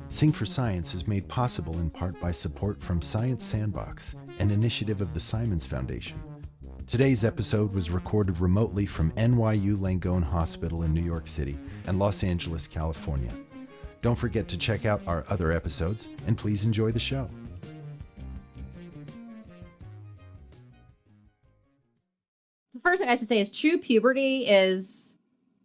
Sing for Science is made possible in part by support from Science Sandbox, an initiative of the Simons Foundation. Today's episode was recorded remotely from NYU Langone Hospital in New York City and Los Angeles, California. Don't forget to check out our other episodes, and please enjoy the show. The first thing I should say is true puberty is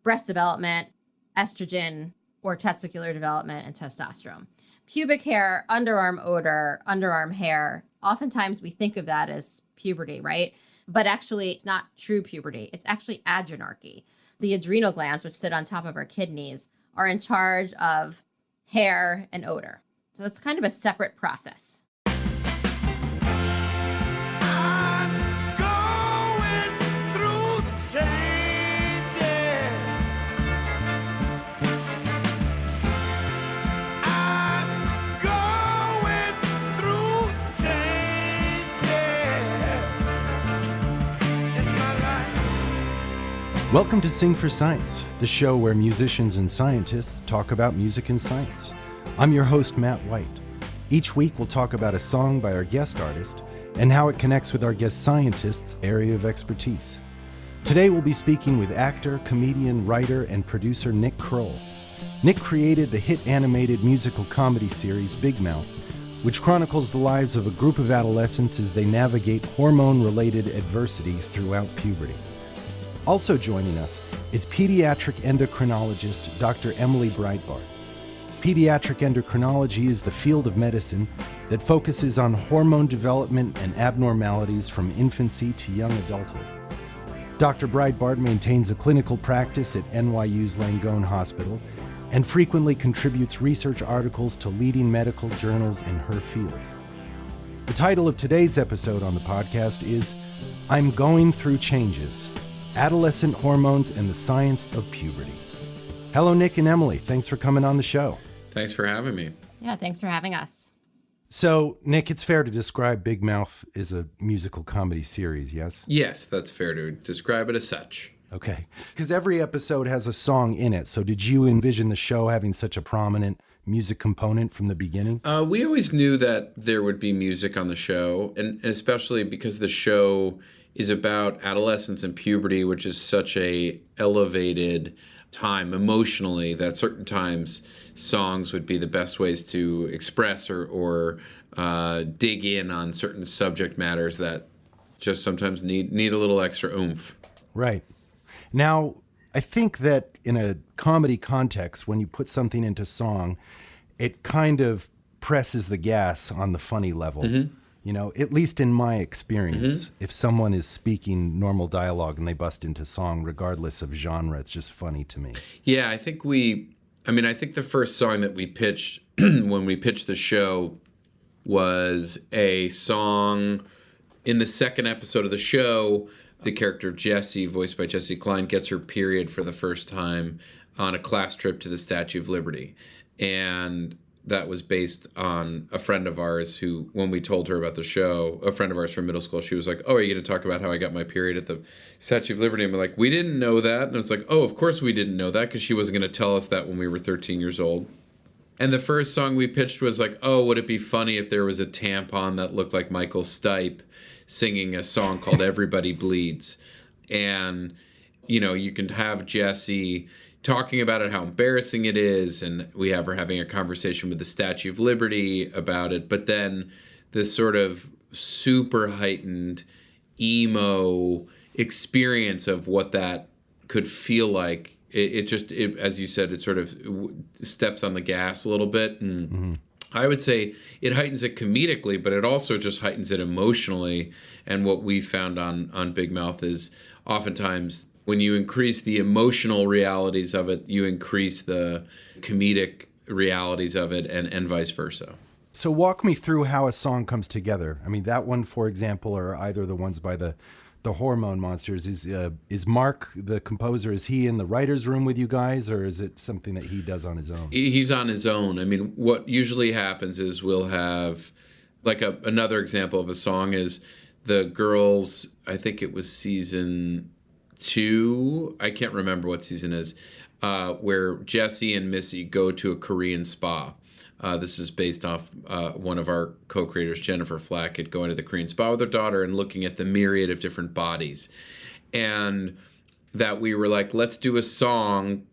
breast development, estrogen, or testicular development and testosterone. Pubic hair, underarm odor, underarm hair, oftentimes we think of that as puberty, right? But actually, it's not true puberty. It's actually adrenarche. The adrenal glands, which sit on top of our kidneys, are in charge of hair and odor. So it's kind of a separate process. Welcome to Sing for Science, the show where musicians and scientists talk about music and science. I'm your host, Matt White. Each week we'll talk about a song by our guest artist and how it connects with our guest scientist's area of expertise. Today we'll be speaking with actor, comedian, writer, and producer Nick Kroll. Nick created the hit animated musical comedy series Bigmouth, which chronicles the lives of a group of adolescents as they navigate hormone-related adversity throughout puberty. Also joining us is pediatric endocrinologist Dr. Emily Breidbart. Pediatric endocrinology is the field of medicine that focuses on hormone development and abnormalities from infancy to young adulthood. Dr. Breidbart maintains a clinical practice at NYU's Langone Hospital and frequently contributes research articles to leading medical journals in her field. The title of today's episode on the podcast is I'm Going Through Changes: Adolescent Hormones and the Science of Puberty. Hello, Nick and Emily. Thanks for coming on the show. Thanks for having me. Yeah, thanks for having us. So, Nick, it's fair to describe Bigmouth as a musical comedy series, yes? Yes, that's fair to describe it as such. Okay. Because every episode has a song in it. So did you envision the show having such a prominent music component from the beginning? We always knew that there would be music on the show, and especially because the show is about adolescence and puberty, which is such a elevated time emotionally that certain times songs would be the best ways to express or dig in on certain subject matters that just sometimes need a little extra oomph. Right. Now, I think that in a comedy context, when you put something into song, it kind of presses the gas on the funny level. Mm-hmm. You know, at least in my experience, if someone is speaking normal dialogue and they bust into song, regardless of genre, it's just funny to me. Yeah, I think the first song that we pitched when we pitched the show was a song in the second episode of the show. The character Jessie, voiced by Jessie Klein, gets her period for the first time on a class trip to the Statue of Liberty. And that was based on a friend of ours who, when we told her about the show, a friend of ours from middle school, she was like, "Oh, are you going to talk about how I got my period at the Statue of Liberty?" And we're like, "We didn't know that." And it's like, "Oh, of course we didn't know that," because she wasn't going to tell us that when we were 13 years old. And the first song we pitched was like, "Oh, would it be funny if there was a tampon that looked like Michael Stipe singing a song called Everybody Bleeds?" And, you know, you can have Jessie talking about it, how embarrassing it is, and we have her having a conversation with the Statue of Liberty about it, but then this sort of super heightened emo experience of what that could feel like. It as you said, it sort of steps on the gas a little bit, and I would say it heightens it comedically, but it also just heightens it emotionally. And what we found on Bigmouth is oftentimes when you increase the emotional realities of it, you increase the comedic realities of it, and vice versa. So walk me through how a song comes together. I mean, that one, for example, or either the ones by the Hormone Monsters, is Mark, the composer, is he in the writer's room with you guys, or is it something that he does on his own? He's on his own. I mean, what usually happens is we'll have, like another example of a song is the girls, I think it was season 2, I can't remember what season it is, where Jesse and Missy go to a Korean spa. This is based off one of our co-creators, Jennifer Flackett, going to the Korean spa with her daughter and looking at the myriad of different bodies. And that we were like, let's do a song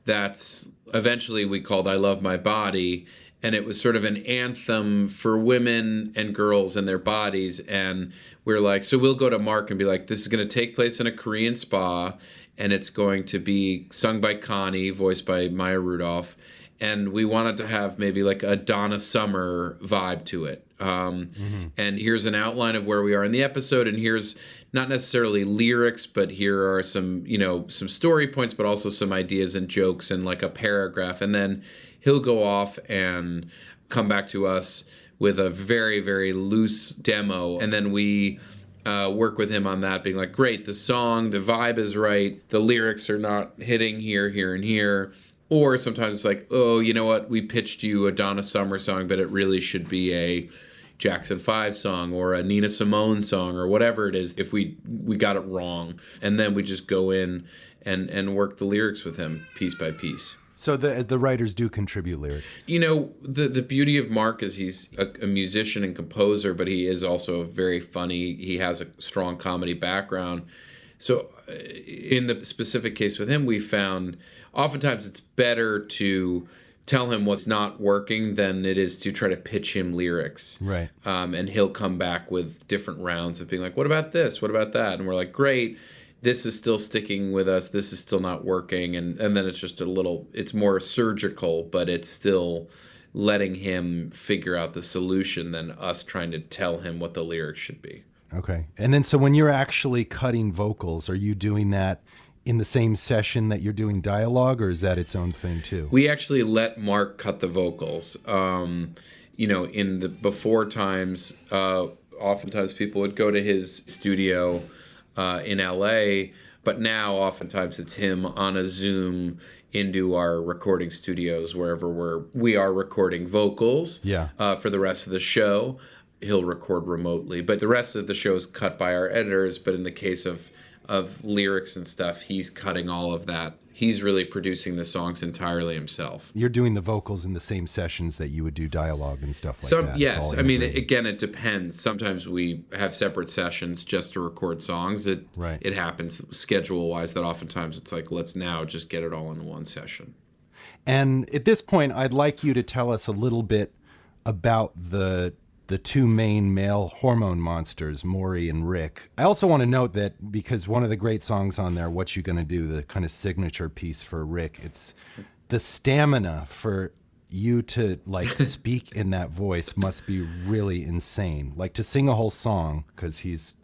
that's eventually we called I Love My Body. And it was sort of an anthem for women and girls and their bodies. And we're like, so we'll go to Mark and be like, this is going to take place in a Korean spa. And it's going to be sung by Connie, voiced by Maya Rudolph. And we wanted to have maybe like a Donna Summer vibe to it. And here's an outline of where we are in the episode. And here's not necessarily lyrics, but here are some, some story points, but also some ideas and jokes and like a paragraph. And then he'll go off and come back to us with a very, very loose demo. And then we work with him on that, being like, great, the song, the vibe is right. The lyrics are not hitting here, here, and here. Or sometimes it's like, oh, you know what? We pitched you a Donna Summer song, but it really should be a Jackson 5 song or a Nina Simone song or whatever it is if we got it wrong. And then we just go in and work the lyrics with him piece by piece. So the writers do contribute lyrics. The beauty of Mark is he's a musician and composer, but he is also very funny. He has a strong comedy background. So in the specific case with him, we found oftentimes it's better to tell him what's not working than it is to try to pitch him lyrics. Right. And he'll come back with different rounds of being like, what about this? What about that? And we're like, great. This is still sticking with us. This is still not working. And then it's just it's more surgical, but it's still letting him figure out the solution than us trying to tell him what the lyrics should be. Okay. And then so when you're actually cutting vocals, are you doing that in the same session that you're doing dialogue, or is that its own thing too? We actually let Mark cut the vocals. In the before times, oftentimes people would go to his studio in LA, but now oftentimes it's him on a Zoom into our recording studios wherever we are recording vocals. For the rest of the show. He'll record remotely, but the rest of the show is cut by our editors. But in the case of lyrics and stuff, he's cutting all of that. He's really producing the songs entirely himself. You're doing the vocals in the same sessions that you would do dialogue and stuff like that. Yes. I mean, again, it depends. Sometimes we have separate sessions just to record songs. It happens schedule-wise that oftentimes it's like, let's now just get it all in one session. And at this point, I'd like you to tell us a little bit about the two main male hormone monsters, Maury and Rick. I also want to note that because one of the great songs on there, What You Gonna Do, the kind of signature piece for Rick, it's the stamina for you to like speak in that voice must be really insane. Like to sing a whole song, because he's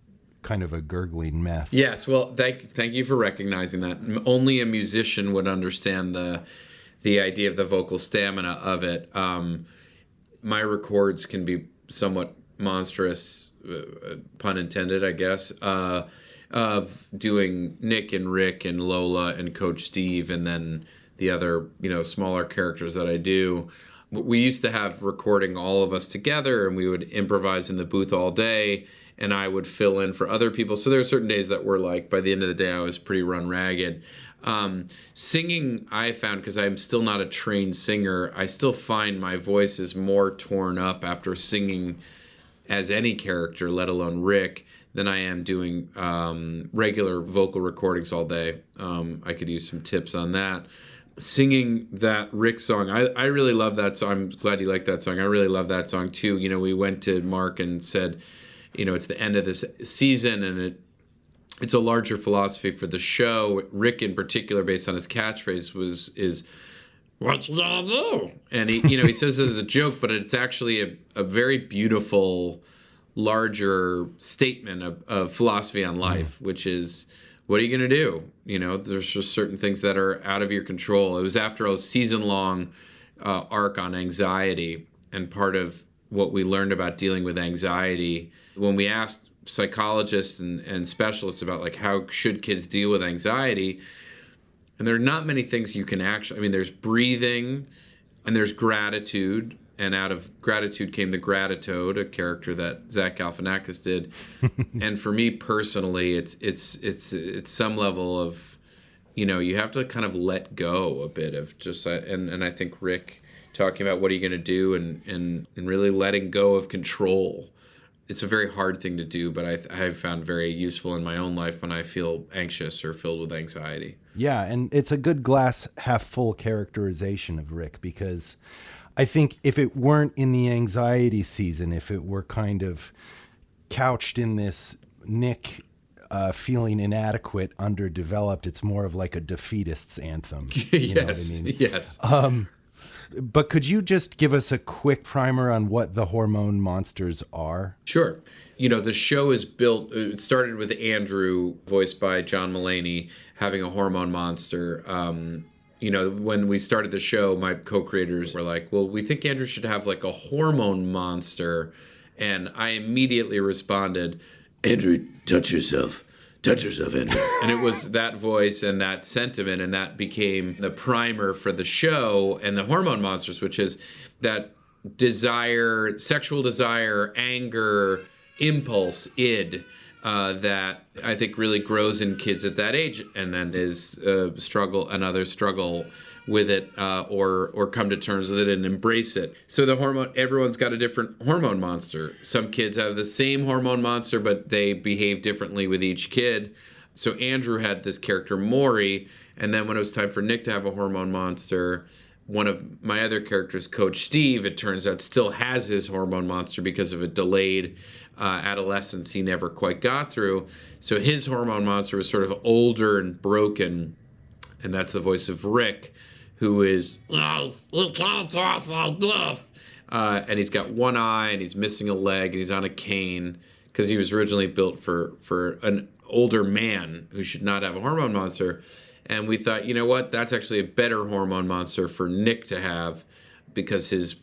kind of a gurgling mess. Yes, well, thank you for recognizing that. Only a musician would understand the idea of the vocal stamina of it. My records can be somewhat monstrous, pun intended, I guess, of doing Nick and Rick and Lola and Coach Steve and then the other, smaller characters that I do. We used to have recording all of us together and we would improvise in the booth all day and I would fill in for other people. So there are certain days that were like, by the end of the day, I was pretty run ragged. Singing, I found, because I'm still not a trained singer, I still find my voice is more torn up after singing as any character, let alone Rick, than I am doing regular vocal recordings all day. I could use some tips on that. Singing that Rick song, I really love that song. I'm glad you like that song. I really love that song too. We went to Mark and said, it's the end of this season and it's a larger philosophy for the show. Rick, in particular, based on his catchphrase, is "What you gonna do?" And he says it as a joke, but it's actually a very beautiful, larger statement of philosophy on life, which is, what are you gonna do? There's just certain things that are out of your control. It was after a season-long arc on anxiety, and part of what we learned about dealing with anxiety when we asked psychologists and specialists about like how should kids deal with anxiety, and there are not many things you can actually, there's breathing and there's gratitude and out of gratitude came the Gratitude, a character that Zach Galifianakis did. And for me personally, it's some level of, you have to kind of let go a bit of just, and I think Rick talking about what are you going to do and really letting go of control. It's a very hard thing to do, but I've found very useful in my own life when I feel anxious or filled with anxiety. Yeah, and it's a good glass half full characterization of Rick, because I think if it weren't in the anxiety season, if it were kind of couched in this Nick feeling inadequate, underdeveloped, it's more of like a defeatist's anthem. You know what I mean? Yes. But could you just give us a quick primer on what the hormone monsters are? Sure. The show is built, it started with Andrew, voiced by John Mulaney, having a hormone monster. When we started the show, my co-creators were like, well, we think Andrew should have like a hormone monster. And I immediately responded, Andrew, touch yourself. Touch yourself, Andrew. And it was that voice and that sentiment, and that became the primer for the show and the hormone monsters, which is that desire, sexual desire, anger, impulse, id, that I think really grows in kids at that age, and then is another struggle with it, or come to terms with it and embrace it. So everyone's got a different hormone monster. Some kids have the same hormone monster, but they behave differently with each kid. So Andrew had this character, Maury, and then when it was time for Nick to have a hormone monster, one of my other characters, Coach Steve, it turns out still has his hormone monster because of a delayed adolescence he never quite got through. So his hormone monster was sort of older and broken, and that's the voice of Rick, who is, and he's got one eye and he's missing a leg and he's on a cane because he was originally built for an older man who should not have a hormone monster. And we thought, you know what, that's actually a better hormone monster for Nick to have, because his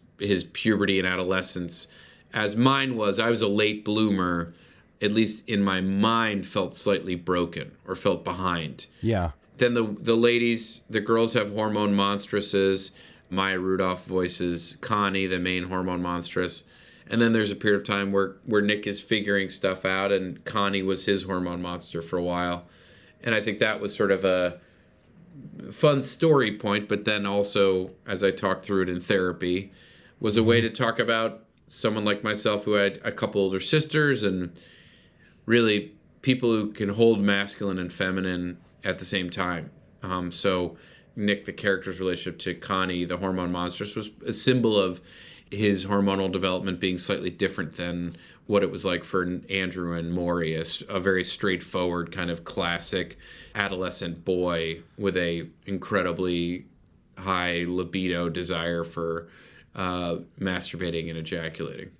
puberty and adolescence, as mine was, I was a late bloomer, at least in my mind, felt slightly broken or felt behind. Yeah. Then the girls have hormone monstresses. Maya Rudolph voices Connie, the main hormone monstress. And then there's a period of time where Nick is figuring stuff out, and Connie was his hormone monster for a while. And I think that was sort of a fun story point, but then also, as I talked through it in therapy, was a way to talk about someone like myself who had a couple older sisters, and really people who can hold masculine and feminine at the same time. So Nick, the character's relationship to Connie, the hormone monstress, was a symbol of his hormonal development being slightly different than what it was like for Andrew and Maury, a very straightforward kind of classic adolescent boy with a incredibly high libido desire for masturbating and ejaculating.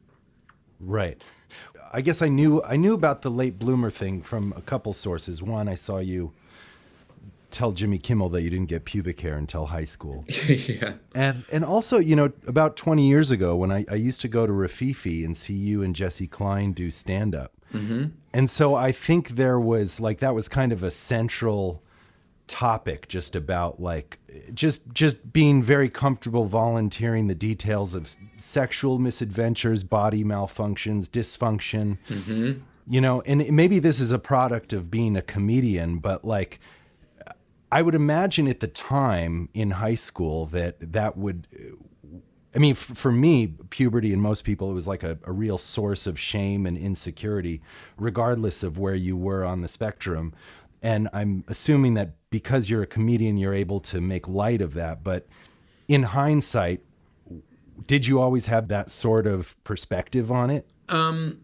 Right. I guess I knew about the late bloomer thing from a couple sources. One, I saw you tell Jimmy Kimmel that you didn't get pubic hair until high school. Yeah. And also, about 20 years ago when I used to go to Rafifi and see you and Jesse Klein do stand-up. Mm-hmm. And so I think there was that was kind of a central topic, just about just being very comfortable volunteering the details of sexual misadventures, body malfunctions, dysfunction. Mm-hmm. And maybe this is a product of being a comedian, but I would imagine at the time in high school that would, for me, puberty and most people, it was like a real source of shame and insecurity, regardless of where you were on the spectrum. And I'm assuming that because you're a comedian, you're able to make light of that. But in hindsight, did you always have that sort of perspective on it? No,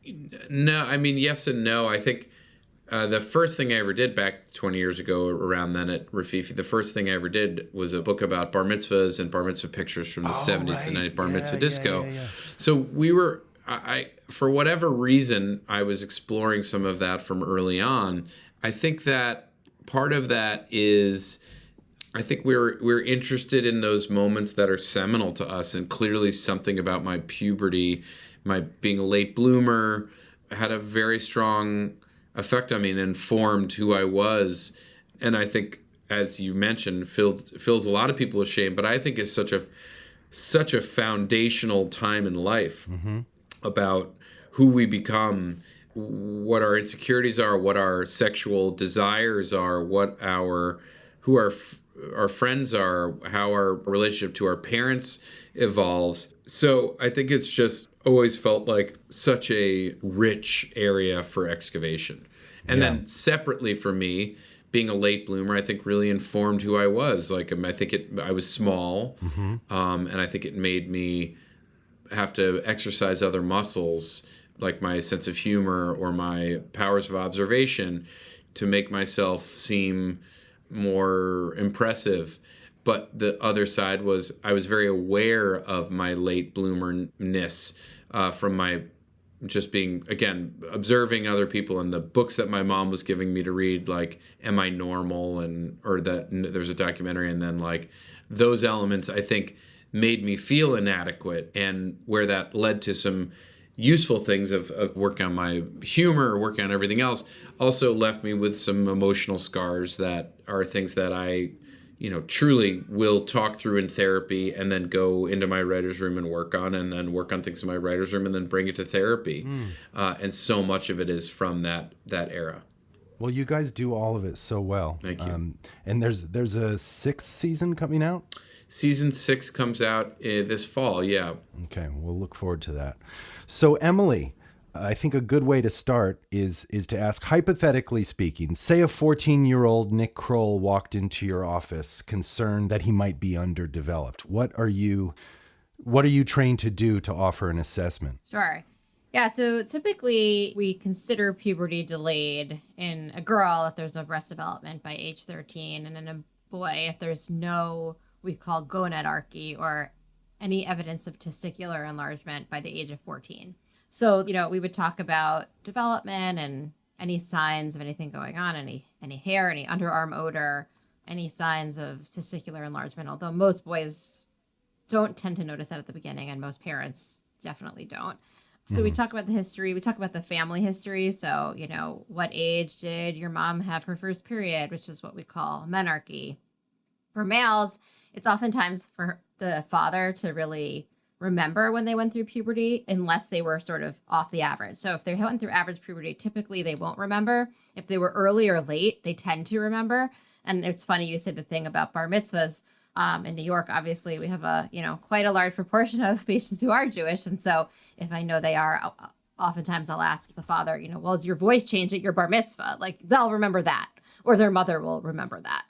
yes and no. I think the first thing I ever did back 20 years ago, around then at Rafifi, the first thing I ever did was a book about bar mitzvahs and bar mitzvah pictures from the 70s, the night bar mitzvah disco. Yeah. So we were, for whatever reason, I was exploring some of that from early on. I think that part of that is, I think we're interested in those moments that are seminal to us, and clearly something about my puberty, my being a late bloomer, had a very strong effect on me and informed who I was. And I think, as you mentioned, fills a lot of people with shame, but I think is such a such a foundational time in life about who we become, what our insecurities are, what our sexual desires are, who our friends are, how our relationship to our parents evolves. So I think it's just always felt like such a rich area for excavation. And then separately for me, being a late bloomer, I think really informed who I was. Like, I think I was small, and I think it made me have to exercise other muscles, like my sense of humor or my powers of observation, to make myself seem more impressive. But the other side was I was very aware of my late bloomerness from my just being, again, observing other people and the books that my mom was giving me to read, like Am I Normal? Or that there's a documentary, and then like those elements I think made me feel inadequate, and where that led to some useful things of working on my humor, working on everything else, also left me with some emotional scars that are things that I truly will talk through in therapy, and then go into my writer's room and work on, and then work on things in my writer's room and then bring it to therapy. And so much of it is from that era. Well, you guys do all of it so well. Thank you. And there's a 6th season coming out? Season 6 comes out this fall, yeah. Okay, we'll look forward to that. So, Emily, I think a good way to start is to ask, hypothetically speaking, say a 14-year-old Nick Kroll walked into your office concerned that he might be underdeveloped. What are you trained to do to offer an assessment? Sure. Yeah, so typically we consider puberty delayed in a girl if there's no breast development by age 13, and in a boy if there's no, we call gonadarchy, or any evidence of testicular enlargement by the age of 14. So, we would talk about development and any signs of anything going on, any hair, any underarm odor, any signs of testicular enlargement, although most boys don't tend to notice that at the beginning, and most parents definitely don't. So we talk about the history, we talk about the family history. So, what age did your mom have her first period, which is what we call menarche. For males, it's oftentimes for the father to really remember when they went through puberty, unless they were sort of off the average. So if they went through average puberty, typically they won't remember. If they were early or late, they tend to remember. And it's funny you said the thing about bar mitzvahs. In New York, obviously, we have quite a large proportion of patients who are Jewish. And so if I know they are, oftentimes I'll ask the father, well, has your voice changed at your bar mitzvah? Like, they'll remember that, or their mother will remember that.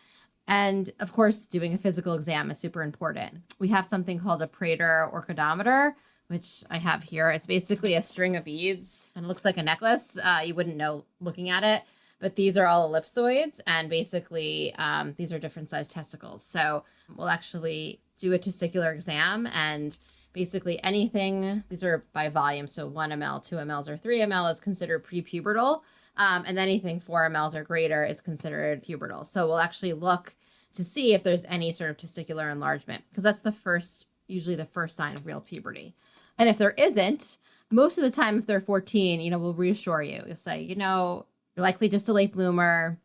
And of course, doing a physical exam is super important. We have something called a Prader orchidometer, which I have here. It's basically a string of beads, and it looks like a necklace. You wouldn't know looking at it, but these are all ellipsoids, and basically these are different sized testicles. So we'll actually do a testicular exam, and basically anything, these are by volume, so 1 ml, 2 mLs, or 3 ml is considered prepubertal. And anything 4 mLs or greater is considered pubertal. So we'll actually look to see if there's any sort of testicular enlargement, because that's usually the first sign of real puberty. And if there isn't, most of the time, if they're 14, we'll reassure you. You'll say, you're likely just a late bloomer.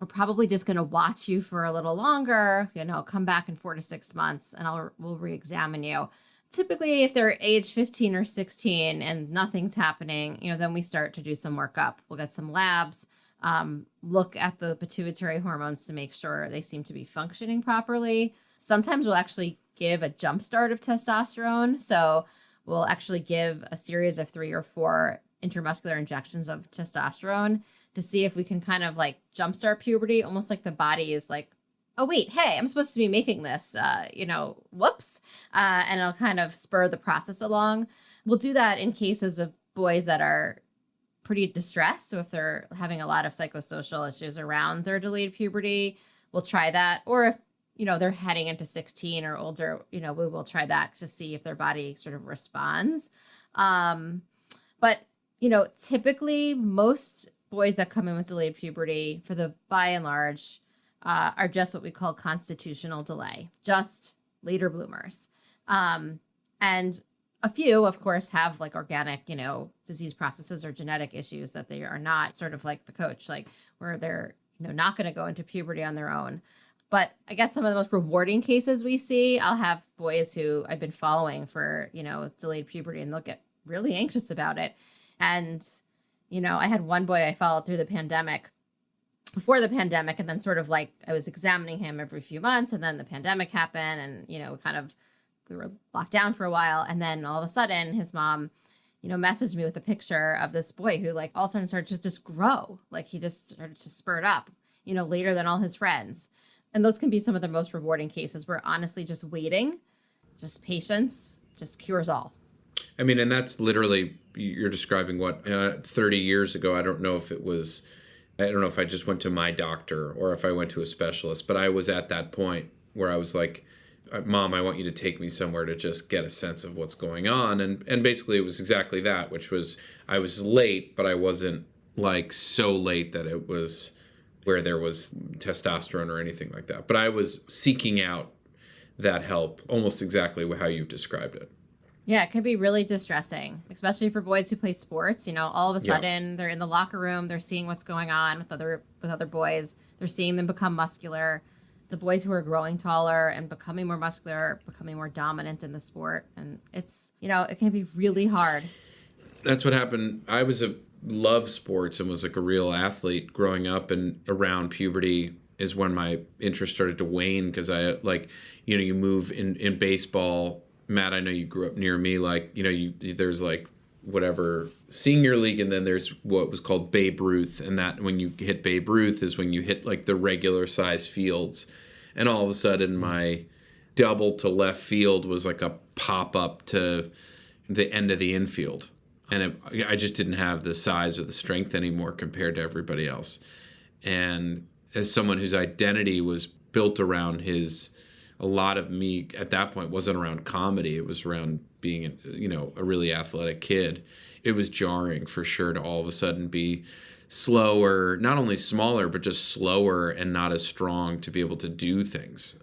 We're probably just going to watch you for a little longer, come back in 4 to 6 months, and we'll re-examine you. Typically, if they're age 15 or 16 and nothing's happening, then we start to do some workup. We'll get some labs, look at the pituitary hormones to make sure they seem to be functioning properly. Sometimes we'll actually give a jump start of testosterone. So we'll actually give a series of 3 or 4 intramuscular injections of testosterone to see if we can kind of like jumpstart puberty, almost like the body is like, oh, wait, hey, I'm supposed to be making this, whoops. And it'll kind of spur the process along. We'll do that in cases of boys that are pretty distressed. So if they're having a lot of psychosocial issues around their delayed puberty, we'll try that. Or if, they're heading into 16 or older, we will try that to see if their body sort of responds. But, typically most boys that come in with delayed puberty, by and large, are just what we call constitutional delay, just later bloomers. And a few, of course, have like organic, disease processes or genetic issues that they are not sort of like the coach, like where they're, not going to go into puberty on their own. But I guess some of the most rewarding cases we see, I'll have boys who I've been following for, with delayed puberty, and they'll get really anxious about it. And, I had one boy I followed through the pandemic, before the pandemic, and then sort of like I was examining him every few months, and then the pandemic happened, and, we were locked down for a while. And then all of a sudden his mom, messaged me with a picture of this boy who like all of a sudden started to just grow. Like he just started to spurt up, later than all his friends. And those can be some of the most rewarding cases where honestly just waiting, just patience, just cures all. I mean, and that's literally, you're describing what, 30 years ago, I don't know if I just went to my doctor or if I went to a specialist, but I was at that point where I was like, Mom, I want you to take me somewhere to just get a sense of what's going on. And basically it was exactly that, which was, I was late, but I wasn't like so late that it was where there was testosterone or anything like that. But I was seeking out that help almost exactly how you've described it. Yeah, it can be really distressing, especially for boys who play sports. All of a sudden they're in the locker room, they're seeing what's going on with other boys. They're seeing them become muscular. The boys who are growing taller and becoming more muscular, becoming more dominant in the sport. And it's, it can be really hard. That's what happened. I loved sports and was like a real athlete growing up, and around puberty is when my interest started to wane because I you move in baseball. Matt, I know you grew up near me, there's like whatever senior league, and then there's what was called Babe Ruth, and that when you hit Babe Ruth is when you hit like the regular size fields, and all of a sudden my double to left field was like a pop up to the end of the infield. And I just didn't have the size or the strength anymore compared to everybody else. And as someone whose identity was built around a lot of me at that point wasn't around comedy. It was around being, a really athletic kid. It was jarring for sure to all of a sudden be slower, not only smaller, but just slower and not as strong to be able to do things,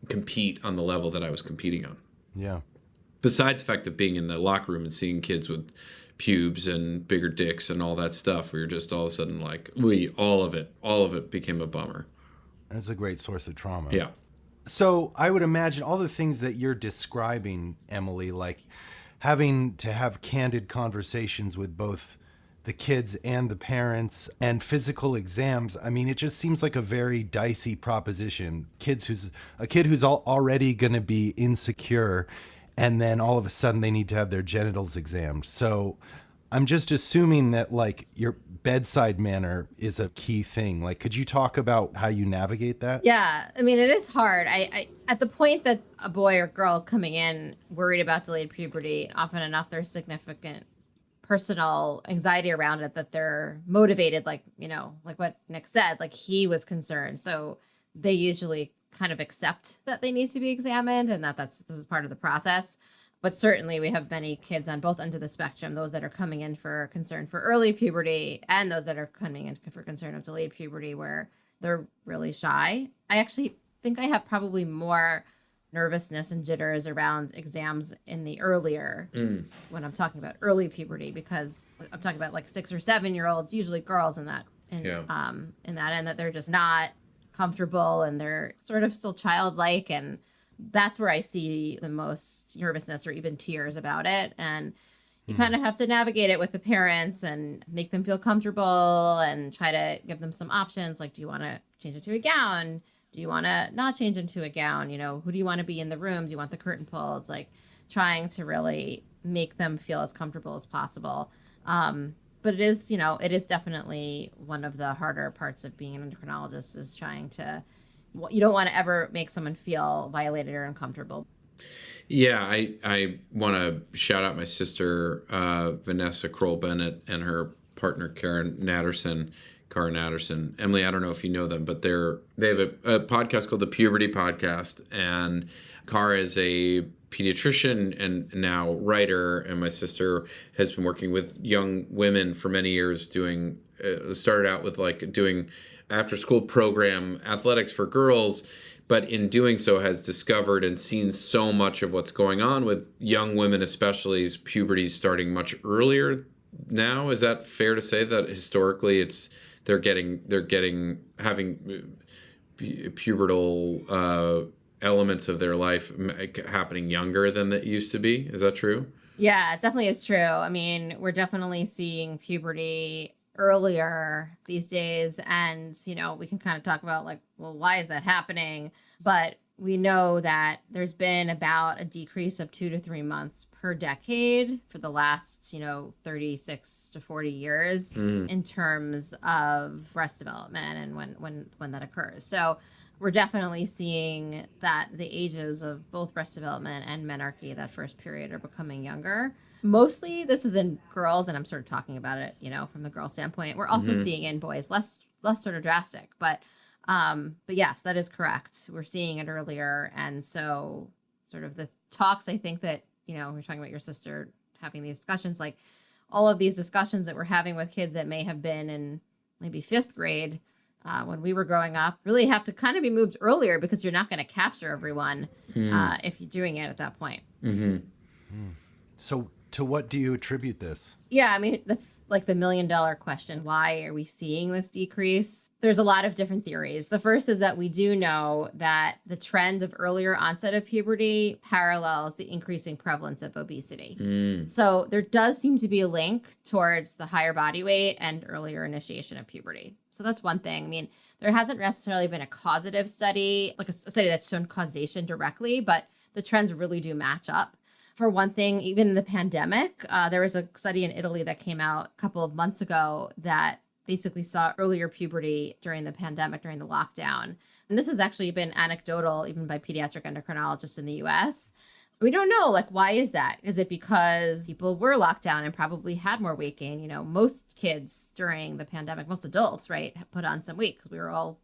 compete on the level that I was competing on. Yeah. Besides the fact of being in the locker room and seeing kids with pubes and bigger dicks and all that stuff, where you're just all of a sudden like, all of it became a bummer. That's a great source of trauma. Yeah. So I would imagine all the things that you're describing, Emily, like having to have candid conversations with both the kids and the parents and physical exams. I mean, it just seems like a very dicey proposition. A kid who's already going to be insecure, and then all of a sudden they need to have their genitals examined. So I'm just assuming that like your bedside manner is a key thing. Like, could you talk about how you navigate that? Yeah, I mean, it is hard. I at the point that a boy or girl is coming in worried about delayed puberty, often enough there's significant personal anxiety around it that they're motivated, like what Nick said, like he was concerned. So they usually kind of accept that they need to be examined and this is part of the process. But certainly we have many kids on both ends of the spectrum, those that are coming in for concern for early puberty and those that are coming in for concern of delayed puberty where they're really shy. I actually think I have probably more nervousness and jitters around exams in the earlier, when I'm talking about early puberty, because I'm talking about like 6 or 7 year olds, usually girls in that end, that they're just not comfortable and they're sort of still childlike, and that's where I see the most nervousness or even tears about it. And you kind of have to navigate it with the parents and make them feel comfortable and try to give them some options. Like, do you want to change it to a gown? Do you want to not change into a gown? Who do you want to be in the room? Do you want the curtain pulled? It's like trying to really make them feel as comfortable as possible. But it is definitely one of the harder parts of being an endocrinologist is trying to, you don't want to ever make someone feel violated or uncomfortable. Yeah, I want to shout out my sister, Vanessa Kroll Bennett, and her partner, Cara Natterson. Emily, I don't know if you know them, but they have a podcast called the Puberty Podcast, and Cara is a pediatrician and now writer, and my sister has been working with young women for many years doing started out with like doing after school program athletics for girls, but in doing so has discovered and seen so much of what's going on with young women, especially as puberty starting much earlier now. Is that fair to say that historically they're having pubertal elements of their life happening younger than that used to be. Is that true? Yeah, it definitely is true. I mean, we're definitely seeing puberty earlier these days. And, we can kind of talk about like, well, why is that happening? But we know that there's been about a decrease of 2 to 3 months per decade for the last, 36 to 40 years in terms of breast development and when that occurs. So we're definitely seeing that the ages of both breast development and menarche, that first period, are becoming younger. Mostly this is in girls, and I'm sort of talking about it, from the girl standpoint. We're also seeing in boys less sort of drastic, but yes, that is correct. We're seeing it earlier. And so sort of the talks, I think that, we're talking about your sister having these discussions, like all of these discussions that we're having with kids that may have been in maybe 5th grade, when we were growing up, really have to kind of be moved earlier, because you're not going to capture everyone if you're doing it at that point. So to what do you attribute this? Yeah, I mean, that's like the $1 million question. Why are we seeing this decrease? There's a lot of different theories. The first is that we do know that the trend of earlier onset of puberty parallels the increasing prevalence of obesity. So there does seem to be a link towards the higher body weight and earlier initiation of puberty. So that's one thing. I mean, there hasn't necessarily been a causative study, like a study that's shown causation directly, but the trends really do match up. For one thing, even in the pandemic, there was a study in Italy that came out a couple of months ago that basically saw earlier puberty during the pandemic, during the lockdown. And this has actually been anecdotal, even by pediatric endocrinologists in the US. We don't know, like, why is that? Is it because people were locked down and probably had more weight gain? Most kids during the pandemic, most adults, right, put on some weight because we were all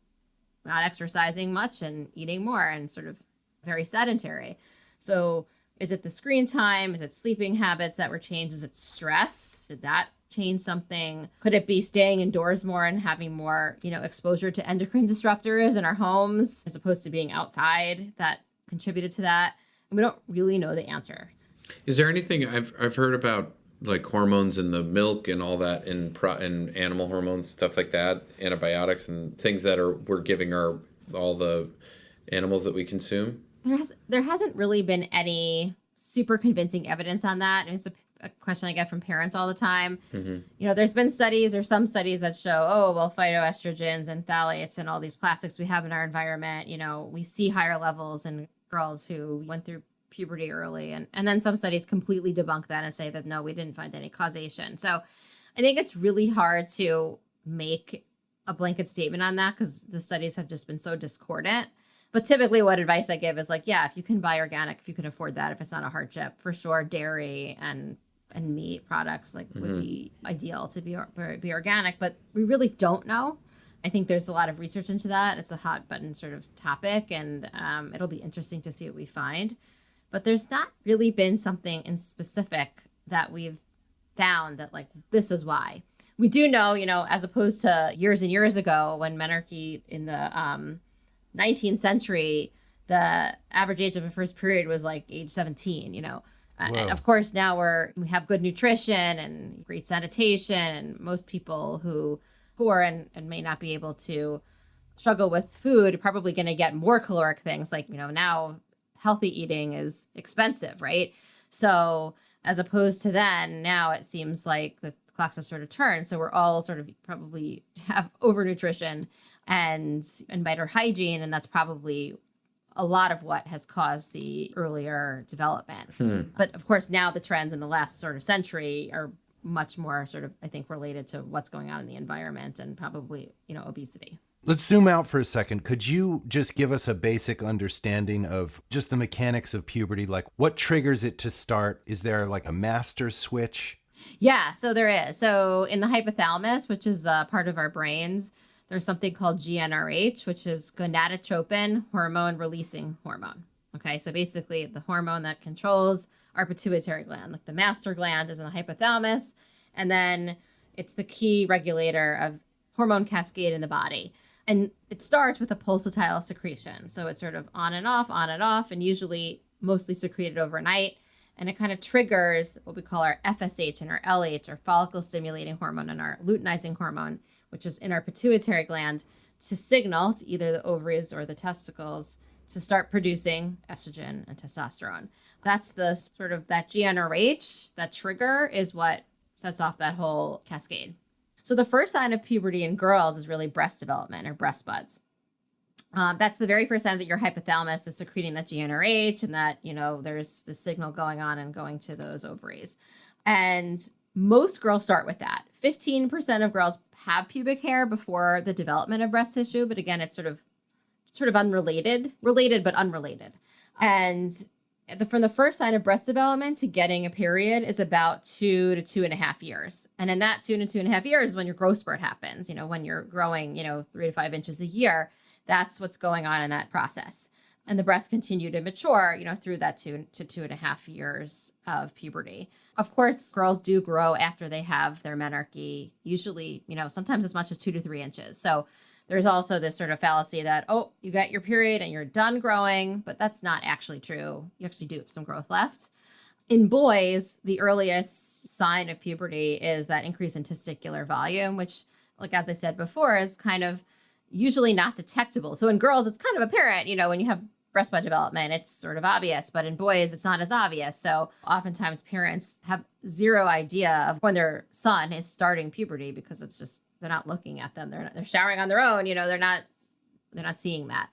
not exercising much and eating more and sort of very sedentary. So is it the screen time? Is it sleeping habits that were changed? Is it stress? Did that change something? Could it be staying indoors more and having more, exposure to endocrine disruptors in our homes as opposed to being outside that contributed to that? And we don't really know the answer. Is there anything I've heard about, like hormones in the milk and all that, in animal hormones, stuff like that, antibiotics and things that we're giving all the animals that we consume? There hasn't really been any super convincing evidence on that. And it's a question I get from parents all the time. There's been studies or some studies that show, phytoestrogens and phthalates and all these plastics we have in our environment, we see higher levels in girls who went through puberty early. And then some studies completely debunk that and say that, no, we didn't find any causation. So I think it's really hard to make a blanket statement on that because the studies have just been so discordant. But typically what advice I give is like, yeah, if you can buy organic, if you can afford that, if it's not a hardship, for sure, dairy and meat products would be ideal to be organic. But we really don't know. I think there's a lot of research into that. It's a hot button sort of topic, and it'll be interesting to see what we find. But there's not really been something in specific that we've found that like, this is why. We do know, as opposed to years and years ago when menarche in the 19th century, the average age of a first period was like age 17, And of course, now we have good nutrition and great sanitation, and most people who are and may not be able to struggle with food are probably going to get more caloric things. Like, now healthy eating is expensive, right? So as opposed to then, now it seems like the clocks have sort of turned. So we're all sort of probably have overnutrition and better hygiene. And that's probably a lot of what has caused the earlier development. But of course, now the trends in the last sort of century are much more sort of, I think, related to what's going on in the environment and probably, obesity. Let's zoom out for a second. Could you just give us a basic understanding of just the mechanics of puberty? Like what triggers it to start? Is there like a master switch? Yeah, so there is. So in the hypothalamus, which is part of our brains, there's something called GnRH, which is gonadotropin hormone releasing hormone. Okay, so basically the hormone that controls our pituitary gland, like the master gland is in the hypothalamus, and then it's the key regulator of hormone cascade in the body. And it starts with a pulsatile secretion. So it's sort of on and off, and usually mostly secreted overnight. And it kind of triggers what we call our FSH and our LH, our follicle stimulating hormone, and our luteinizing hormone, which is in our pituitary gland, to signal to either the ovaries or the testicles to start producing estrogen and testosterone. That's the sort of that GnRH, that trigger is what sets off that whole cascade. So the first sign of puberty in girls is really breast development or breast buds. That's the very first sign that your hypothalamus is secreting that GnRH and that, there's the signal going on and going to those ovaries. And most girls start with that. 15% of girls have pubic hair before the development of breast tissue. But again, it's sort of unrelated, related, but unrelated. And from the first sign of breast development to getting a period is about 2 to 2.5 years. And in that 2 to 2.5 years is when your growth spurt happens, when you're growing, 3 to 5 inches a year. That's what's going on in that process. And the breasts continue to mature, through that 2 to 2.5 years of puberty. Of course, girls do grow after they have their menarche, usually, sometimes as much as 2 to 3 inches. So there's also this sort of fallacy that, you got your period and you're done growing, but that's not actually true. You actually do have some growth left. In boys, the earliest sign of puberty is that increase in testicular volume, which, like as I said before, is kind of usually not detectable. So in girls, it's kind of apparent, when you have breast bud development, it's sort of obvious, but in boys, it's not as obvious. So oftentimes parents have zero idea of when their son is starting puberty because it's just, they're not looking at them. They're showering on their own, they're not seeing that.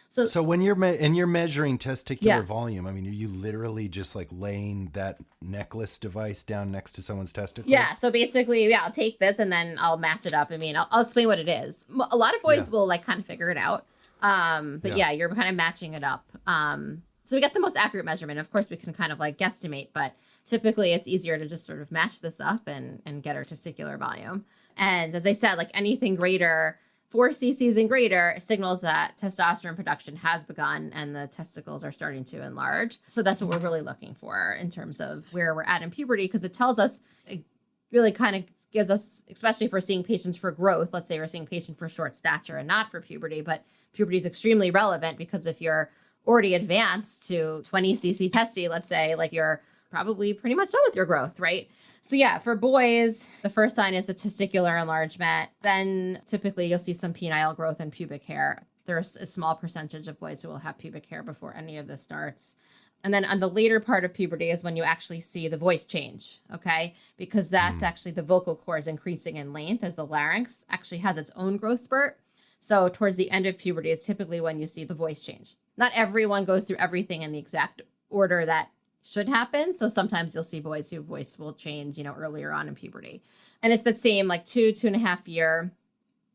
So when you're measuring testicular volume, I mean, are you literally just like laying that necklace device down next to someone's testicles? Yeah. So basically, I'll take this and then I'll match it up. I mean, I'll explain what it is. A lot of boys will like kind of figure it out. But you're kind of matching it up. So we get the most accurate measurement. Of course, we can kind of like guesstimate, but typically it's easier to just sort of match this up and get our testicular volume. And as I said, like anything greater, 4 cc's and greater signals that testosterone production has begun and the testicles are starting to enlarge. So that's what we're really looking for in terms of where we're at in puberty, because it tells us, it really kind of gives us, especially if we're seeing patients for growth, let's say we're seeing patients for short stature and not for puberty, but puberty is extremely relevant because if you're already advanced to 20 cc testy, let's say, like you're probably pretty much done with your growth, right? So for boys, the first sign is the testicular enlargement. Then typically you'll see some penile growth and pubic hair. There's a small percentage of boys who will have pubic hair before any of this starts. And then on the later part of puberty is when you actually see the voice change, okay? Because that's actually the vocal cords increasing in length as the larynx actually has its own growth spurt. So towards the end of puberty is typically when you see the voice change. Not everyone goes through everything in the exact order that should happen. So sometimes you'll see boys whose voice will change, earlier on in puberty. And it's the same like 2.5 year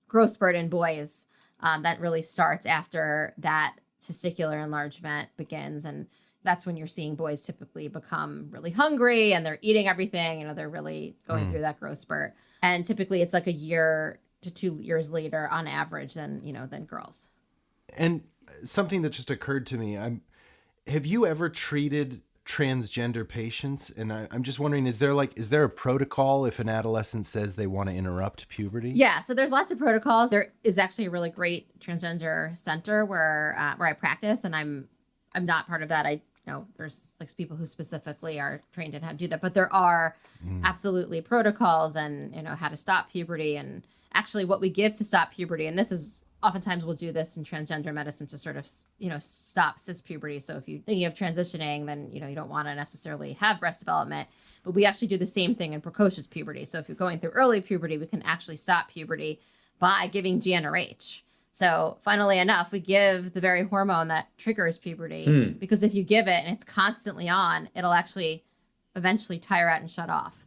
growth spurt in boys that really starts after that testicular enlargement begins. And that's when you're seeing boys typically become really hungry and they're eating everything, they're really going through that growth spurt. And typically it's like 1 year to 2 years later on average than girls. And something that just occurred to me, have you ever treated transgender patients? And I'm just wondering, is there a protocol if an adolescent says they want to interrupt puberty? Yeah, so there's lots of protocols. There is actually a really great transgender center where I practice, and I'm not part of that. There's like people who specifically are trained in how to do that, but there are absolutely protocols and how to stop puberty, and actually what we give to stop puberty. And this is oftentimes we'll do this in transgender medicine to sort of, stop cis puberty. So if you're thinking of transitioning, then, you don't want to necessarily have breast development, but we actually do the same thing in precocious puberty. So if you're going through early puberty, we can actually stop puberty by giving GnRH. So funnily enough, we give the very hormone that triggers puberty because if you give it and it's constantly on, it'll actually eventually tire out and shut off.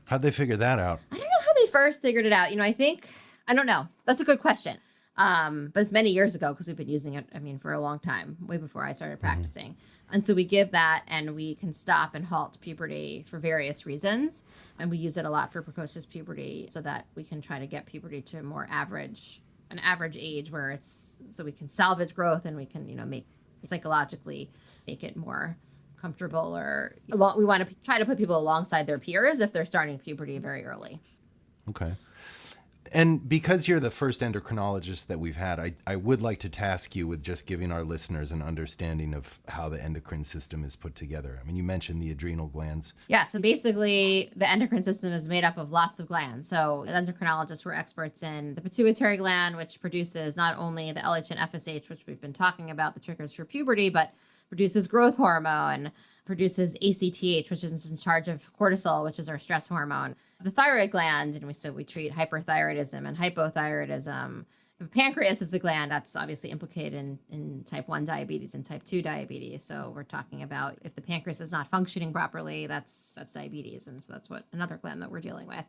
How'd they figure that out? I don't know how they first figured it out. I don't know. That's a good question. But it's many years ago because we've been using it, for a long time, way before I started practicing. And so we give that and we can stop and halt puberty for various reasons. And we use it a lot for precocious puberty so that we can try to get puberty to an average age where so we can salvage growth and we can, make psychologically make it more comfortable, or we want to try to put people alongside their peers if they're starting puberty very early. Okay. And because you're the first endocrinologist that we've had, I would like to task you with just giving our listeners an understanding of how the endocrine system is put together. I mean, you mentioned the adrenal glands. Yeah, so basically the endocrine system is made up of lots of glands. So as endocrinologists, we're experts in the pituitary gland, which produces not only the LH and FSH, which we've been talking about, the triggers for puberty, but produces growth hormone, produces ACTH, which is in charge of cortisol, which is our stress hormone. The thyroid gland, and we treat hyperthyroidism and hypothyroidism. The pancreas is a gland that's obviously implicated in type 1 diabetes and type 2 diabetes. So we're talking about if the pancreas is not functioning properly, that's diabetes. And so that's what another gland that we're dealing with.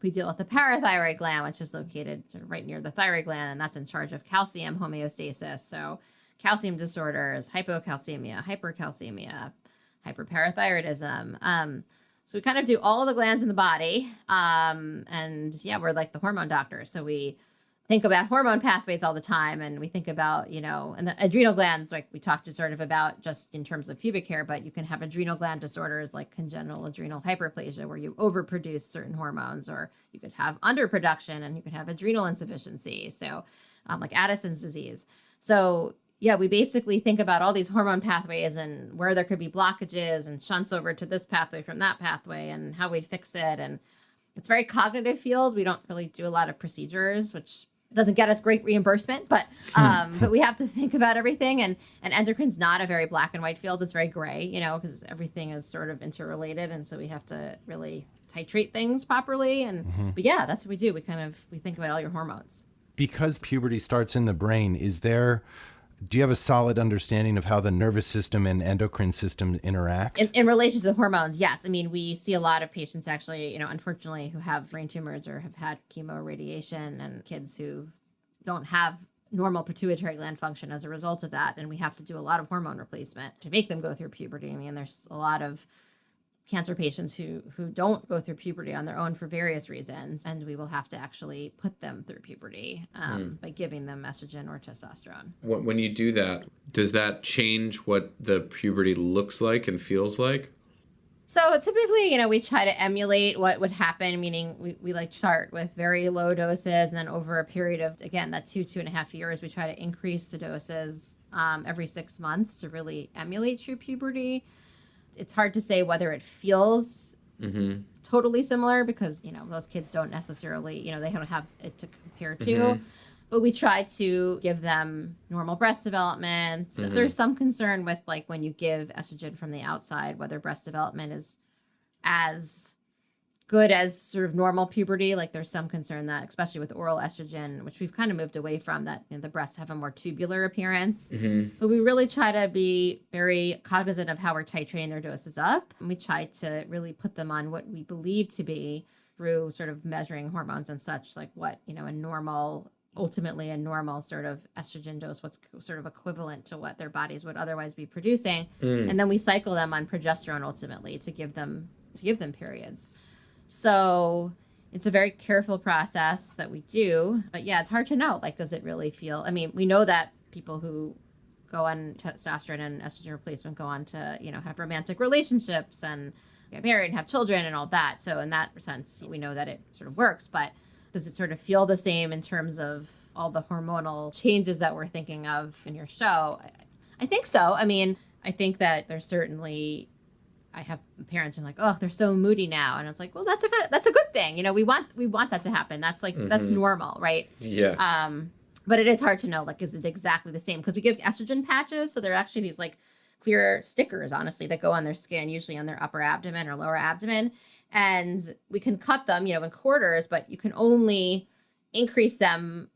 We deal with the parathyroid gland, which is located sort of right near the thyroid gland, and that's in charge of calcium homeostasis. So calcium disorders, hypocalcemia, hypercalcemia, hyperparathyroidism. So we kind of do all the glands in the body. And yeah, we're like the hormone doctor. So we think about hormone pathways all the time. And we think about, and the adrenal glands, like we talked to sort of about just in terms of pubic hair, but you can have adrenal gland disorders like congenital adrenal hyperplasia, where you overproduce certain hormones, or you could have underproduction and you could have adrenal insufficiency. So like Addison's disease. So yeah, we basically think about all these hormone pathways and where there could be blockages and shunts over to this pathway from that pathway and how we'd fix it. And it's a very cognitive field. We don't really do a lot of procedures, which doesn't get us great reimbursement, but we have to think about everything. And endocrine's not a very black and white field. It's very gray, because everything is sort of interrelated. And so we have to really titrate things properly. And but yeah, that's what we do. We think about all your hormones. Because puberty starts in the brain, do you have a solid understanding of how the nervous system and endocrine system interact? In relation to hormones, yes. I mean, we see a lot of patients actually, unfortunately, who have brain tumors or have had chemo radiation, and kids who don't have normal pituitary gland function as a result of that. And we have to do a lot of hormone replacement to make them go through puberty. I mean, there's a lot of cancer patients who don't go through puberty on their own for various reasons, and we will have to actually put them through puberty by giving them estrogen or testosterone. When you do that, does that change what the puberty looks like and feels like? So typically, we try to emulate what would happen, meaning we like start with very low doses, and then over a period of, again, that 2.5 years, we try to increase the doses every 6 months to really emulate true puberty. It's hard to say whether it feels totally similar because, those kids don't necessarily, they don't have it to compare to. But we try to give them normal breast development. So there's some concern with, like, when you give estrogen from the outside, whether breast development is as good as sort of normal puberty. Like, there's some concern that, especially with oral estrogen, which we've kind of moved away from, that the breasts have a more tubular appearance. But we really try to be very cognizant of how we're titrating their doses up. And we try to really put them on what we believe to be, through sort of measuring hormones and such, like what, ultimately a normal sort of estrogen dose, what's sort of equivalent to what their bodies would otherwise be producing. And then we cycle them on progesterone ultimately to give them periods. So it's a very careful process that we do. But yeah, it's hard to know. Like, does it really feel? I mean, we know that people who go on testosterone and estrogen replacement go on to, have romantic relationships and get married and have children and all that. So in that sense, we know that it sort of works. But does it sort of feel the same in terms of all the hormonal changes that we're thinking of in your show? I think so. I mean, I think that there's certainly, I have parents who are like, oh, they're so moody now. And it's like, well, that's a good thing. We want that to happen. That's like, that's normal, right? Yeah. But it is hard to know, like, is it exactly the same? Because we give estrogen patches. So they're actually these like clear stickers, honestly, that go on their skin, usually on their upper abdomen or lower abdomen. And we can cut them, in quarters, but you can only increase them,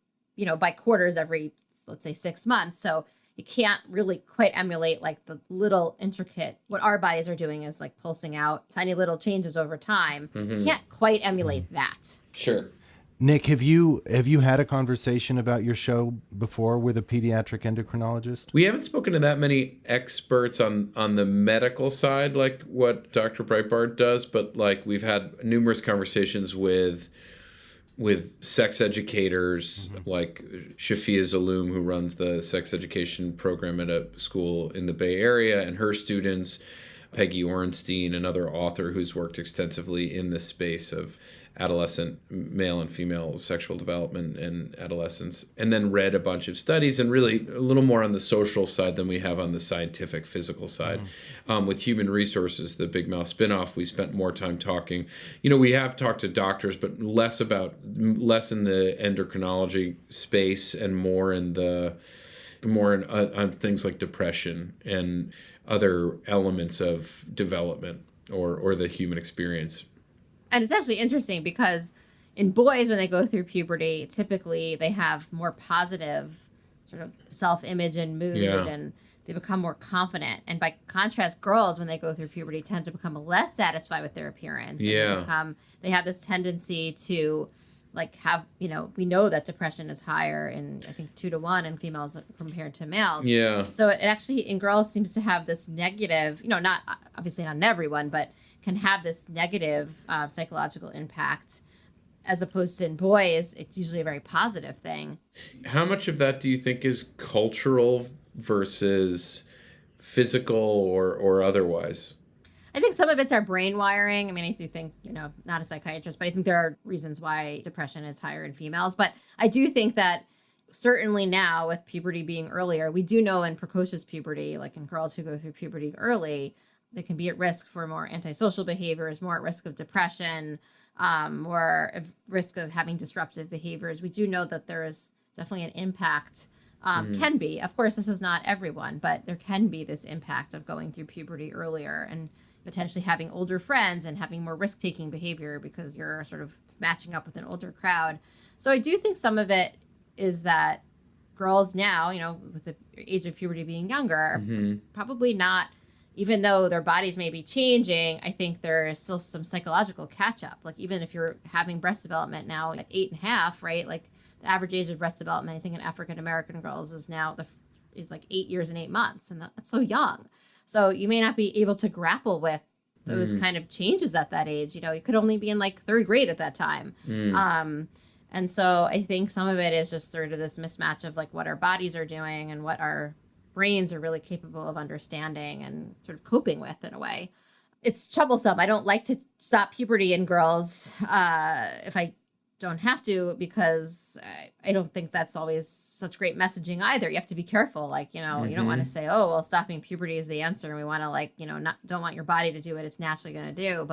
by quarters every, let's say, 6 months. So you can't really quite emulate like the little intricate, what our bodies are doing is like pulsing out tiny little changes over time. You can't quite emulate that. Sure. Nick, have you had a conversation about your show before with a pediatric endocrinologist? We haven't spoken to that many experts on the medical side, like what Dr. Breidbart does, but like we've had numerous conversations with sex educators, like Shafia Zaloom, who runs the sex education program at a school in the Bay Area, and her students, Peggy Orenstein, another author who's worked extensively in the space of adolescent male and female sexual development in adolescence, and then read a bunch of studies, and really a little more on the social side than we have on the scientific, physical side. With Human Resources, the Bigmouth spinoff, we spent more time talking. We have talked to doctors, but less in the endocrinology space and more on things like depression and other elements of development or the human experience. And it's actually interesting because in boys, when they go through puberty, typically they have more positive sort of self-image and mood, and they become more confident. And by contrast, girls, when they go through puberty, tend to become less satisfied with their appearance. And they have this tendency to have, we know that depression is higher in, I think, 2 to 1 in females compared to males. Yeah. So it actually, in girls, seems to have this negative, not obviously not in everyone, but can have this negative psychological impact, as opposed to in boys, it's usually a very positive thing. How much of that do you think is cultural versus physical or otherwise? I think some of it's our brain wiring. I mean, I do think, not a psychiatrist, but I think there are reasons why depression is higher in females. But I do think that certainly now, with puberty being earlier, we do know in precocious puberty, like in girls who go through puberty early, they can be at risk for more antisocial behaviors, more at risk of depression, more at risk of having disruptive behaviors. We do know that there is definitely an impact. Can be. Of course, this is not everyone, but there can be this impact of going through puberty earlier and potentially having older friends and having more risk-taking behavior because you're sort of matching up with an older crowd. So I do think some of it is that girls now, with the age of puberty being younger, are probably not, even though their bodies may be changing, I think there is still some psychological catch-up. Like, even if you're having breast development now at 8.5, right? Like, the average age of breast development, I think, in African-American girls is now is like 8 years and 8 months. And that's so young. So you may not be able to grapple with those kind of changes at that age. You could only be in like 3rd grade at that time. And so I think some of it is just sort of this mismatch of like what our bodies are doing and what our brains are really capable of understanding and sort of coping with in a way. It's troublesome. I don't like to stop puberty in girls if I don't have to, because I don't think that's always such great messaging either. You have to be careful. Like, you don't want to say, oh, well, stopping puberty is the answer, and we want to don't want your body to do what it's naturally going to do.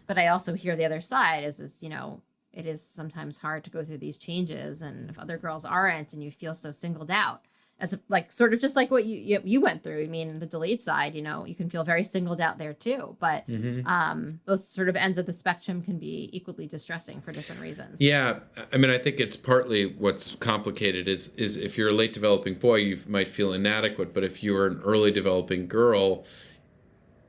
But I also hear the other side is it is sometimes hard to go through these changes, and if other girls aren't, and you feel so singled out, as sort of just like what you went through. I mean, the delayed side, you can feel very singled out there too. But those sort of ends of the spectrum can be equally distressing for different reasons. Yeah, I mean, I think it's partly what's complicated is if you're a late developing boy, you might feel inadequate. But if you're an early developing girl,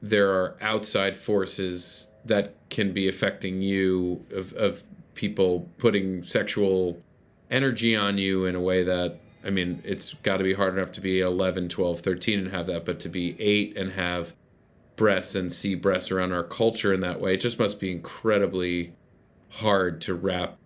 there are outside forces that can be affecting you, of people putting sexual energy on you in a way that, I mean, it's got to be hard enough to be 11, 12, 13 and have that, but to be 8 and have breasts and see breasts around our culture in that way, it just must be incredibly hard to wrap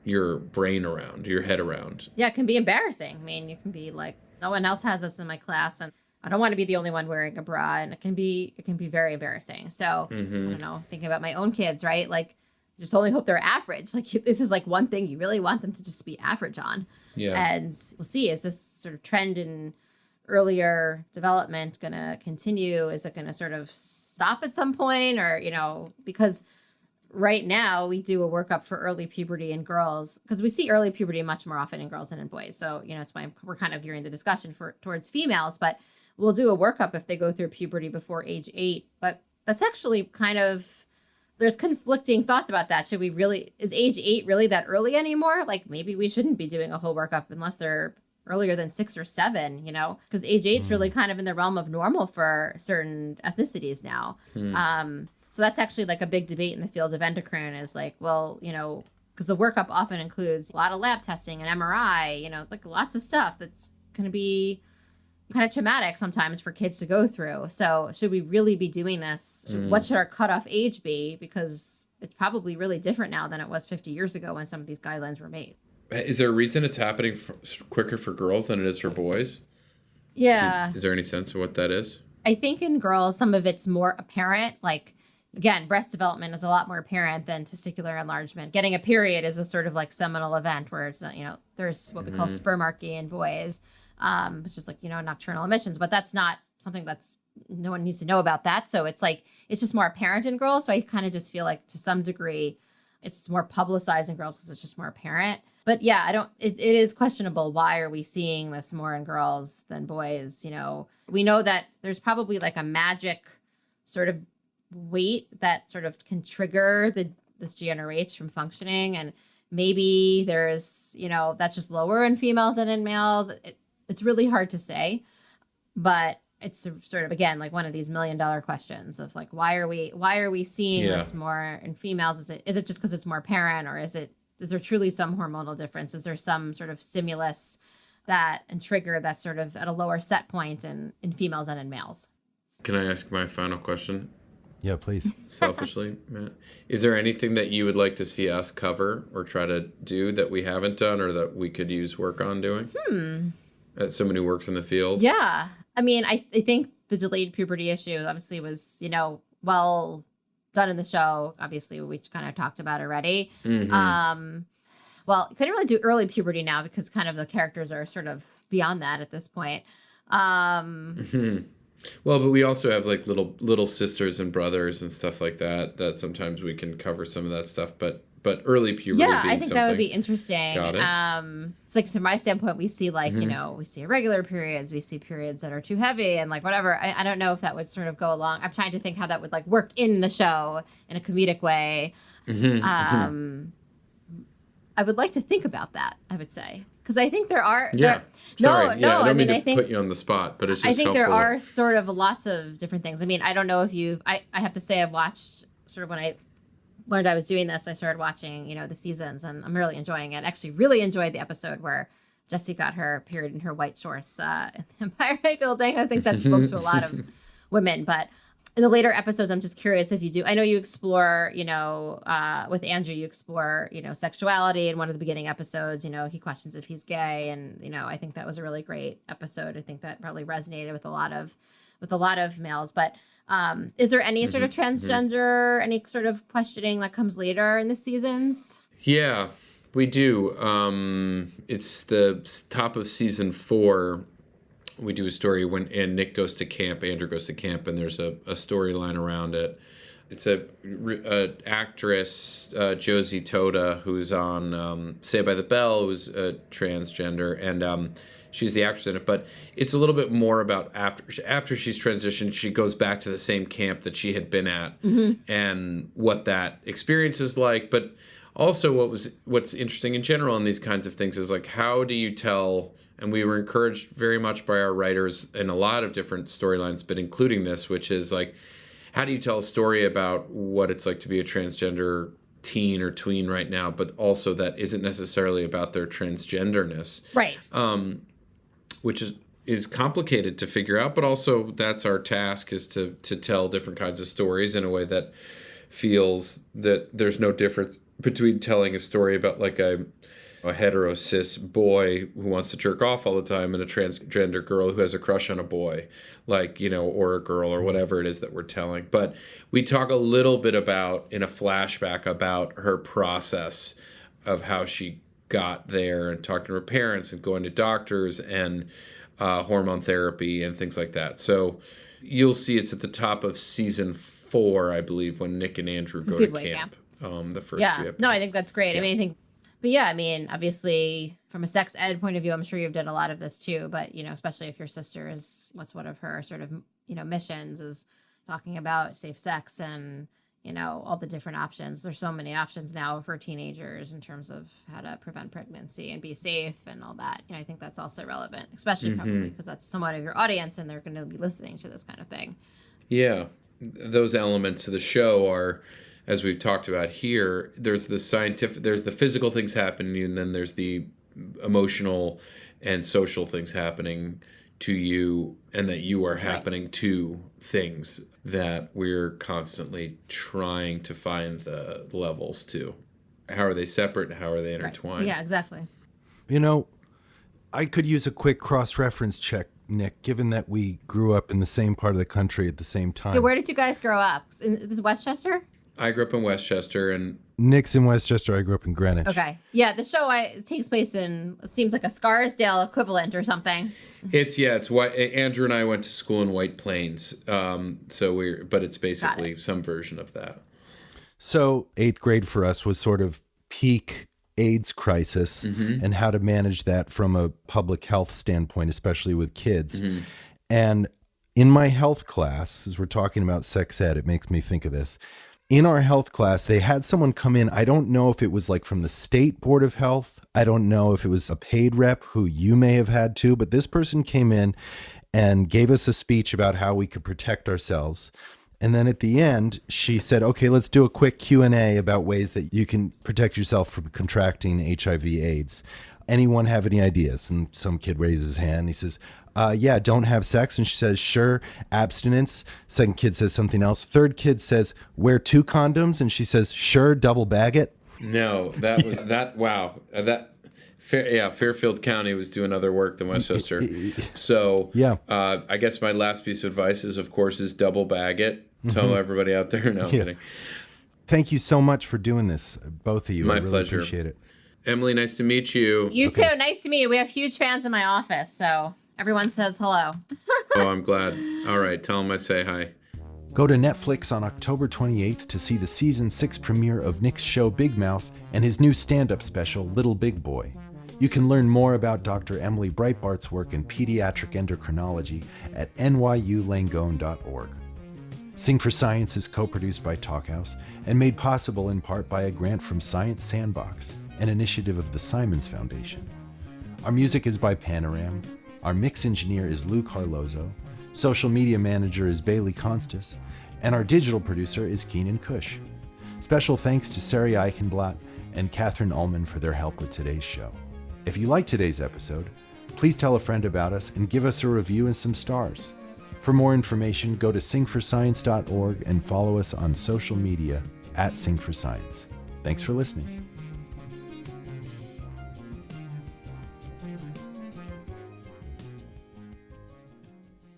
your brain around, your head around. Yeah, it can be embarrassing. I mean, you can be like, no one else has this in my class, and I don't want to be the only one wearing a bra, and it can be very embarrassing. So I don't know, thinking about my own kids, right? Like, just only hope they're average. Like, this is like one thing you really want them to just be average on. Yeah. And we'll see, is this sort of trend in earlier development going to continue? Is it going to sort of stop at some point? Or, because right now we do a workup for early puberty in girls, because we see early puberty much more often in girls than in boys. So, it's why we're kind of gearing the discussion towards females, but we'll do a workup if they go through puberty before age 8. But that's actually kind of, there's conflicting thoughts about that. Is age 8 really that early anymore? Like, maybe we shouldn't be doing a whole workup unless they're earlier than 6 or 7, because age 8 is really kind of in the realm of normal for certain ethnicities now. So that's actually like a big debate in the field of endocrine, is like, well, because the workup often includes a lot of lab testing and MRI, like lots of stuff that's going to be kind of traumatic sometimes for kids to go through. So should we really be doing this? What should our cutoff age be? Because it's probably really different now than it was 50 years ago when some of these guidelines were made. Is there a reason it's happening quicker for girls than it is for boys? Yeah. Is there any sense of what that is? I think in girls, some of it's more apparent. Like, again, breast development is a lot more apparent than testicular enlargement. Getting a period is a sort of like seminal event where it's, there's what we call spermarchy in boys, which is like, nocturnal emissions, but that's not something that's, no one needs to know about that. So it's like, it's just more apparent in girls. So I kind of just feel like to some degree, it's more publicized in girls because it's just more apparent. But yeah, it is questionable. Why are we seeing this more in girls than boys? We know that there's probably like a magic sort of weight that sort of can trigger this GnRH from functioning. And maybe there's, that's just lower in females than in males. It's really hard to say, but it's sort of, again, like one of these $1 million questions of like, why are we seeing this more in females? Is it just because it's more apparent, or is there truly some hormonal difference? Is there some sort of stimulus and trigger that's sort of at a lower set point in females than in males? Can I ask my final question? Yeah, please. Selfishly, Matt, is there anything that you would like to see us cover or try to do that we haven't done, or that we could use work on doing? As someone who works in the field. Yeah. I mean, I think the delayed puberty issue obviously was, well done in the show. Obviously, we kind of talked about already. Well, couldn't really do early puberty now because kind of the characters are sort of beyond that at this point. Well, but we also have like little sisters and brothers and stuff like that sometimes we can cover some of that stuff. But early puberty. Yeah, I think that would be interesting. Got it. It's like, from my standpoint, we see like, we see irregular periods, we see periods that are too heavy and like whatever. I don't know if that would sort of go along. I'm trying to think how that would like work in the show in a comedic way. I would like to think about that, I would say. Because I think there are... Yeah. Sorry. I don't mean to think, put you on the spot, but it's just I think helpful. there are sort of lots of different things. I mean, I don't know if I have to say I've watched sort of when I learned I was doing this, I started watching, the seasons, and I'm really enjoying it. Actually really enjoyed the episode where Jessie got her period in her white shorts in the Empire State Building. I think that spoke to a lot of women. But in the later episodes, I'm just curious if you do. I know you explore, with Andrew, you explore, sexuality. In one of the beginning episodes, he questions if he's gay, and I think that was a really great episode. I think that probably resonated with a lot of males. But is there any sort of transgender, any sort of questioning that comes later in the seasons? Yeah, we do. It's the top of season 4. We do a story and Nick goes to camp, Andrew goes to camp, and there's a storyline around it. It's a actress, Josie Toda, who's on Saved by the Bell, who's a transgender, and she's the actress in it. But it's a little bit more about after she's transitioned, she goes back to the same camp that she had been at, and what that experience is like. But also what's interesting in general in these kinds of things is like, how do you tell... And we were encouraged very much by our writers in a lot of different storylines, but including this, which is like, how do you tell a story about what it's like to be a transgender teen or tween right now, but also that isn't necessarily about their transgenderness. Right. Which is complicated to figure out, but also that's our task, is to tell different kinds of stories in a way that feels that there's no difference between telling a story about like a hetero cis boy who wants to jerk off all the time and a transgender girl who has a crush on a boy, like, or a girl, or whatever it is that we're telling. But we talk a little bit about, in a flashback, about her process of how she got there, and talking to her parents and going to doctors and hormone therapy and things like that. So you'll see it's at the top of season 4, I believe, when Nick and Andrew go to camp. The first 3 episodes. No, I think that's great. Yeah. But yeah, obviously, from a sex ed point of view, I'm sure you've done a lot of this too. But, especially if your sister what's one of her sort of, missions is talking about safe sex and, all the different options. There's so many options now for teenagers in terms of how to prevent pregnancy and be safe and all that. I think that's also relevant, especially probably because that's somewhat of your audience and they're going to be listening to this kind of thing. Yeah. Those elements of the show are, as we've talked about here, there's the physical things happening, and then there's the emotional and social things happening to you, and that you are happening to things that we're constantly trying to find the levels to. How are they separate? How are they intertwined? Right. Yeah, exactly. I could use a quick cross-reference check Nick, given that we grew up in the same part of the country at the same time. Yeah, where did you guys grow up? This is Westchester? I grew up in Westchester, and Nick's in Westchester. I grew up in Greenwich. Okay. Yeah, the show it takes place in, it seems like a Scarsdale equivalent or something. it's what Andrew and I went to school in White Plains. But it's basically some version of that. So 8th grade for us was sort of peak AIDS crisis and how to manage that from a public health standpoint, especially with kids. And in my health class, as we're talking about sex ed, it makes me think of this. In our health class, they had someone come in. I don't know if it was like from the state board of health. I don't know if it was a paid rep who you may have had too, but this person came in and gave us a speech about how we could protect ourselves. And then at the end, she said, okay, let's do a quick Q&A about ways that you can protect yourself from contracting HIV/AIDS. Anyone have any ideas? And some kid raises his hand. He says, yeah, don't have sex. And she says, sure, abstinence. Second kid says something else. Third kid says, wear 2 condoms. And she says, sure, double bag it. No, that was that. Wow. Fairfield County was doing other work than Westchester. So yeah. I guess my last piece of advice is, of course, is double bag it. Tell everybody out there. No, I'm kidding. Thank you so much for doing this, both of you. My I really pleasure. Appreciate it. Emily, nice to meet you. You too. Nice to meet you. We have huge fans in my office, so everyone says hello. Oh, I'm glad. All right, tell them I say hi. Go to Netflix on October 28th to see the season 6 premiere of Nick's show Bigmouth and his new stand-up special, Little Big Boy. You can learn more about Dr. Emily Breitbart's work in pediatric endocrinology at nyulangone.org. Sing for Science is co-produced by Talkhouse and made possible in part by a grant from Science Sandbox, an initiative of the Simons Foundation. Our music is by Panoram. Our mix engineer is Lou Carlozo. Social media manager is Bailey Constas. And our digital producer is Keenan Cush. Special thanks to Sari Eichenblatt and Catherine Ullman for their help with today's show. If you liked today's episode, please tell a friend about us and give us a review and some stars. For more information, go to singforscience.org and follow us on social media at Sing for Science. Thanks for listening.